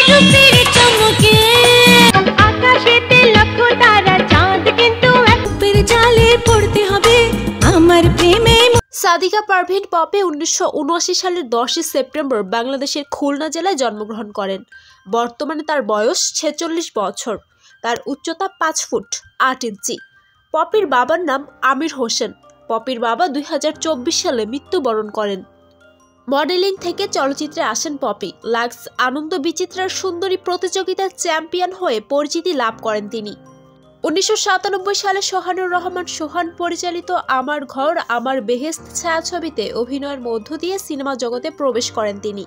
রূপের চমকে আকাশেতে লক্ষ তারা চাঁদ কিন্তু রূপের জালে পড়তে হবে আমার প্রেমে। সাদিকা পারভীন পপি 1979 সালের 10 সেপ্টেম্বর বাংলাদেশের খুলনা জেলায় জন্মগ্রহণ করেন। বর্তমানে তার বয়স 46 বছর। তার উচ্চতা 5 ফুট 8 ইঞ্চি। পপির বাবার নাম আমির হোসেন। পপির বাবা 2024 সালে মৃত্যুবরণ করেন। মডেলিং থেকে চলচ্চিত্রে আসেন পপি। লাক্স আনন্দ বিচিত্রার সুন্দরী প্রতিযোগিতার চ্যাম্পিয়ন হয়ে পরিচিতি লাভ করেন তিনি। 1997 সালে সোহানুর রহমান সোহান পরিচালিত আমার ঘর আমার বেহেশত ছায়াছবিতে অভিনয়ের মধ্য দিয়ে সিনেমা জগতে প্রবেশ করেন তিনি।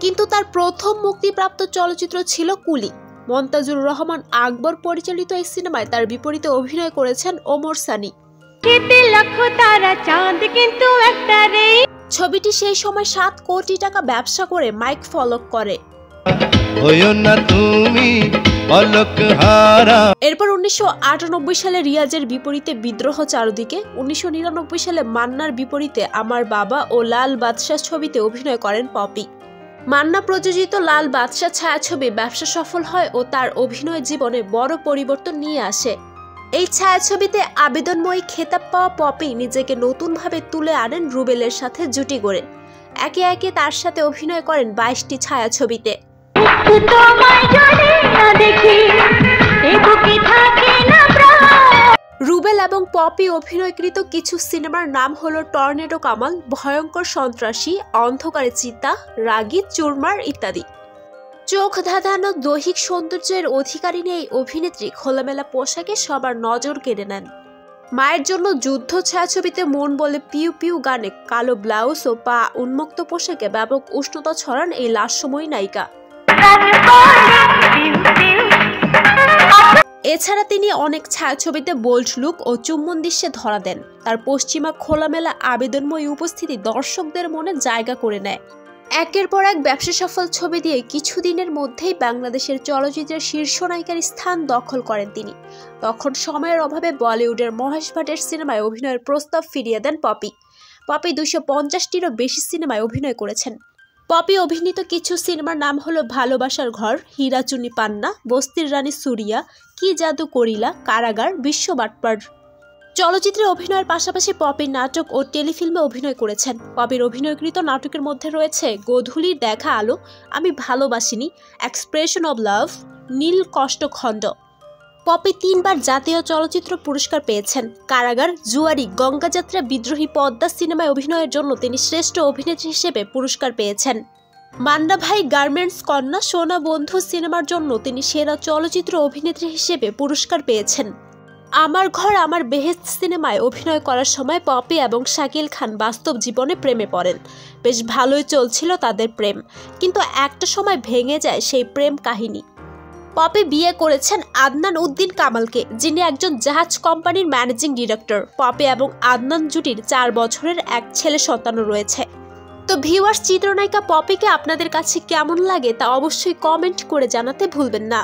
কিন্তু তার প্রথম মুক্তিপ্রাপ্ত চলচ্চিত্র ছিল কুলি। মন্তাজুর রহমান আকবর পরিচালিত এই সিনেমায় তার বিপরীতে অভিনয় করেছেন ওমর সানি। ছবিটি সেই সময় 7 কোটি টাকা ব্যবসা করে মাইক ফলক করে। এরপর 1998 সালে রিয়াজের বিপরীতে বিদ্রোহ চারদিকে, 1999 সালে মান্নার বিপরীতে আমার বাবা ও লাল বাদশাহ ছবিতে অভিনয় করেন পপি। মান্না প্রযোজিত লাল বাদশাহ ছায়াছবি ব্যবসা সফল হয় ও তার অভিনয় জীবনে বড় পরিবর্তন নিয়ে আসে। এই ছায়াছবিতে আবেদনময়ী খেতাব পাওয়া পপি নিজেকে নতুনভাবে তুলে আনেন রুবেলের সাথে জুটি গড়ে। একে একে তার সাথে অভিনয় করেন 22টি ছায়াছবিতে। রুবেল এবং পপি অভিনয়কৃত কিছু সিনেমার নাম হলো টর্নেডো কামাল, ভয়ঙ্কর সন্ত্রাসী, অন্ধকারে চিতা, রাগী, চুরমার ইত্যাদি। চোখ ধাঁধানো দৈহিক সৌন্দর্যের অধিকারিণী এই অভিনেত্রী খোলামেলা পোশাকে সবার নজর কেড়ে নেন। মায়ের জন্য যুদ্ধ ছায়াছবিতে মন বলে পিউ পিউ গানে কালো ব্লাউজ ও পা উন্মুক্ত পোশাকে ব্যাপক উষ্ণতা ছড়ান এই লাস্যময়ী নায়িকা। এছাড়া তিনি অনেক ছায়াছবিতে বোল্ড লুক ও চুম্বন দৃশ্যে ধরা দেন। তার পশ্চিমা খোলামেলা আবেদনময়ী উপস্থিতি দর্শকদের মনে জায়গা করে নেয়। একের পর এক ব্যবসা সফল ছবি দিয়ে কিছুদিনের মধ্যেই বাংলাদেশের চলচ্চিত্রের শীর্ষ নায়িকার স্থান দখল করেন তিনি। তখন সময়ের অভাবে বলিউডের মহেশ ভাটের সিনেমায় অভিনয়ের প্রস্তাব ফিরিয়ে দেন পপি। পপি 250টিরও বেশি সিনেমায় অভিনয় করেছেন। পপি অভিনীত কিছু সিনেমার নাম হলো ভালোবাসার ঘর, হীরাচুনি পান্না, বস্তির রানী সুরিয়া, কি জাদু করিলা, কারাগার, বিশ্ব বাটপার। চলচ্চিত্রে অভিনয়ের পাশাপাশি পপি নাটক ও টেলিফিল্মে অভিনয় করেছেন। পপির অভিনয়কৃত নাটকের মধ্যে রয়েছে গোধূলির দেখা আলো, আমি ভালোবাসিনি, এক্সপ্রেশন অব লাভ, নীল কষ্টখণ্ড। পপি 3 বার জাতীয় চলচ্চিত্র পুরস্কার পেয়েছেন। কারাগার, জুয়ারি, গঙ্গাযাত্রা, বিদ্রোহী, পদ্মা সিনেমায় অভিনয়ের জন্য তিনি শ্রেষ্ঠ অভিনেত্রী হিসেবে পুরস্কার পেয়েছেন। মান্না ভাই গার্মেন্টস কন্যা, সোনা বন্ধু সিনেমার জন্য তিনি সেরা চলচ্চিত্র অভিনেত্রী হিসেবে পুরস্কার পেয়েছেন। আমার ঘর আমার বেহেশত সিনেমায় অভিনয় করার সময় পপি এবং শাকিল খান বাস্তব জীবনে প্রেমে পড়েন। বেশ ভালোই চলছিল তাদের প্রেম, কিন্তু একটা সময় ভেঙে যায় সেই প্রেম কাহিনী। পপি বিয়ে করেছেন আদনান উদ্দিন কামালকে, যিনি একজন জাহাজ কোম্পানির ম্যানেজিং ডিরেক্টর। পপি এবং আদনান জুটির 4 বছরের এক ছেলে সন্তানও রয়েছে। তো ভিউয়ার্স, চিত্রনায়িকা পপিকে আপনাদের কাছে কেমন লাগে তা অবশ্যই কমেন্ট করে জানাতে ভুলবেন না।